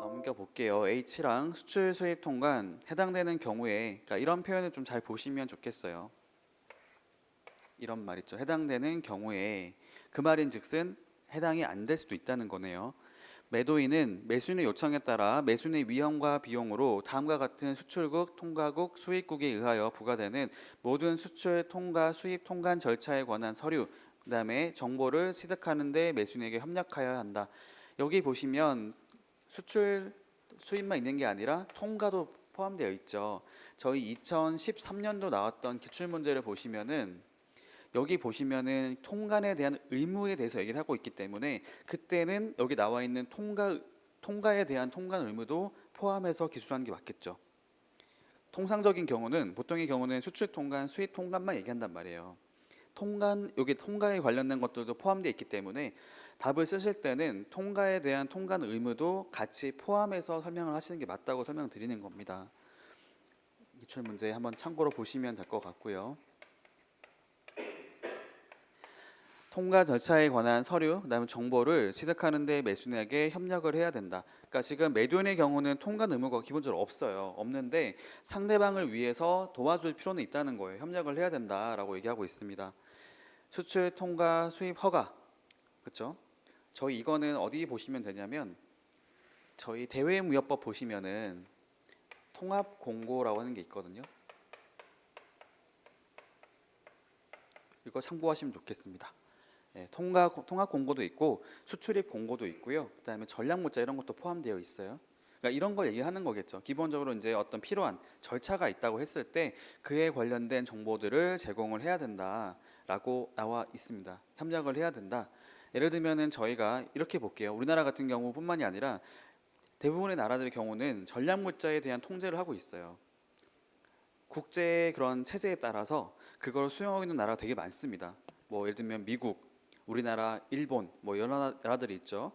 넘겨볼게요. H랑 수출 수입 통관 해당되는 경우에 그러니까 이런 표현을 좀 잘 보시면 좋겠어요. 이런 말 있죠. 해당되는 경우에 그 말인즉슨 해당이 안 될 수도 있다는 거네요. 매도인은 매수인의 요청에 따라 매수인의 위험과 비용으로 다음과 같은 수출국, 통과국, 수입국에 의하여 부과되는 모든 수출, 통과, 수입, 통관 절차에 관한 서류, 그다음에 정보를 취득하는 데 매수인에게 협력하여야 한다. 여기 보시면 수출, 수입만 있는 게 아니라 통과도 포함되어 있죠. 저희 2013년도 나왔던 기출문제를 보시면은 여기 보시면은 통관에 대한 의무에 대해서 얘기를 하고 있기 때문에 그때는 여기 나와 있는 통과에 대한 통관 의무도 포함해서 기술하는 게 맞겠죠. 통상적인 경우는 보통의 경우는 수출 통관, 수입 통관만 얘기한단 말이에요. 여기 통과에 관련된 것들도 포함되어 있기 때문에 답을 쓰실 때는 통과에 대한 통관 의무도 같이 포함해서 설명을 하시는 게 맞다고 설명드리는 겁니다. 기출 문제 한번 참고로 보시면 될 것 같고요. 통과 절차에 관한 서류, 그다음에 정보를 취득하는 데 매수인에게 협력을 해야 된다. 그러니까 지금 매도인의 경우는 통관 의무가 기본적으로 없어요. 없는데 상대방을 위해서 도와줄 필요는 있다는 거예요. 협력을 해야 된다라고 얘기하고 있습니다. 수출, 통과, 수입 허가, 그렇죠? 저희 이거는 어디 보시면 되냐면 저희 대외무역법 보시면은 통합 공고라고 하는 게 있거든요. 이거 참고하시면 좋겠습니다. 통합 공고도 있고 수출입 공고도 있고요. 그다음에 전략문자 이런 것도 포함되어 있어요. 그러니까 이런 걸 얘기하는 거겠죠. 기본적으로 이제 어떤 필요한 절차가 있다고 했을 때 그에 관련된 정보들을 제공을 해야 된다라고 나와 있습니다. 협력을 해야 된다. 예를 들면은 저희가 이렇게 볼게요. 우리나라 같은 경우뿐만이 아니라 대부분의 나라들의 경우는 전략물자에 대한 통제를 하고 있어요. 국제 그런 체제에 따라서 그걸 수용하고 있는 나라가 되게 많습니다. 뭐 예를 들면 미국, 우리나라, 일본 뭐 여러 나라들이 있죠.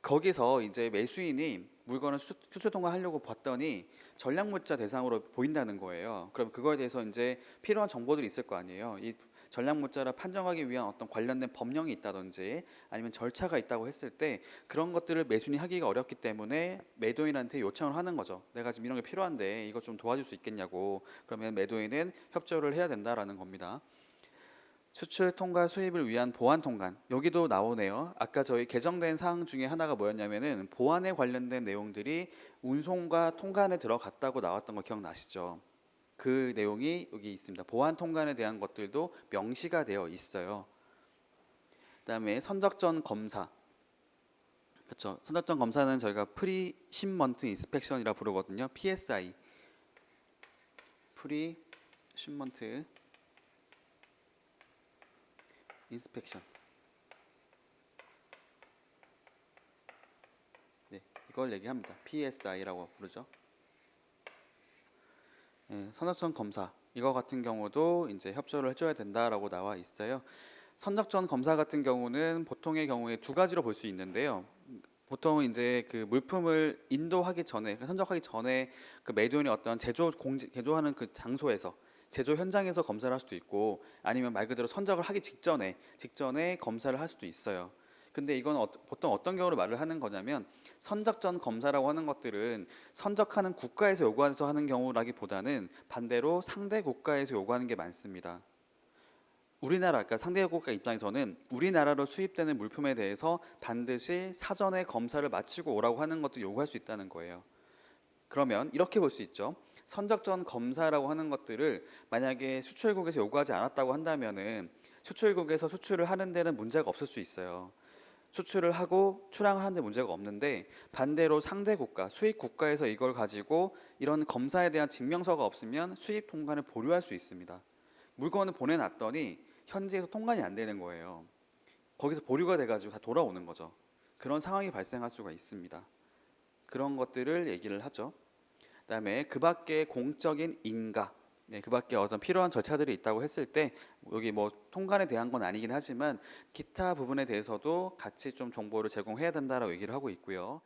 거기서 이제 매수인이 물건을 수출 통과하려고 봤더니 전략물자 대상으로 보인다는 거예요. 그럼 그거에 대해서 이제 필요한 정보들이 있을 거 아니에요. 이 전략물자를 판정하기 위한 어떤 관련된 법령이 있다든지 아니면 절차가 있다고 했을 때 그런 것들을 매수인이 하기가 어렵기 때문에 매도인한테 요청을 하는 거죠. 내가 지금 이런 게 필요한데 이거 좀 도와줄 수 있겠냐고. 그러면 매도인은 협조를 해야 된다라는 겁니다. 수출 통과 수입을 위한 보안 통관 여기도 나오네요. 아까 저희 개정된 사항 중에 하나가 뭐였냐면은 보안에 관련된 내용들이 운송과 통관에 들어갔다고 나왔던 거 기억나시죠? 그 내용이 여기 있습니다. 보안 통관에 대한 것들도 명시가 되어 있어요. 그다음에 선적전 검사. 그렇죠. 선적전 검사는 저희가 프리 신먼트 인스펙션이라 부르거든요. PSI. 프리 신먼트 인스펙션. 네, 이걸 얘기합니다. PSI라고 부르죠. 선적전 검사 이거 같은 경우도 이제 협조를 해줘야 된다라고 나와 있어요. 선적전 검사 같은 경우는 보통의 경우에 두 가지로 볼 수 있는데요. 보통 이제 그 물품을 인도하기 전에 선적하기 전에 그 매도인이 어떤 제조하는 그 장소에서 제조 현장에서 검사를 할 수도 있고 아니면 말 그대로 선적을 하기 직전에 검사를 할 수도 있어요. 근데 이건 보통 어떤 경우로 말을 하는 거냐면 선적전 검사라고 하는 것들은 선적하는 국가에서 요구해서 하는 경우라기보다는 반대로 상대 국가에서 요구하는 게 많습니다. 우리나라, 그러니까 상대 국가 입장에서는 우리나라로 수입되는 물품에 대해서 반드시 사전에 검사를 마치고 오라고 하는 것도 요구할 수 있다는 거예요. 그러면 이렇게 볼 수 있죠. 선적전 검사라고 하는 것들을 만약에 수출국에서 요구하지 않았다고 한다면은 수출국에서 수출을 하는 데는 문제가 없을 수 있어요. 수출을 하고 출항을 하는 데 문제가 없는데 반대로 상대 국가, 수입 국가에서 이걸 가지고 이런 검사에 대한 증명서가 없으면 수입 통관을 보류할 수 있습니다. 물건을 보내놨더니 현지에서 통관이 안 되는 거예요. 거기서 보류가 돼가지고 다 돌아오는 거죠. 그런 상황이 발생할 수가 있습니다. 그런 것들을 얘기를 하죠. 그다음에 그 밖에 공적인 인가, 그 밖에 어떤 필요한 절차들이 있다고 했을 때 여기 뭐 통관에 대한 건 아니긴 하지만 기타 부분에 대해서도 같이 좀 정보를 제공해야 된다라고 얘기를 하고 있고요.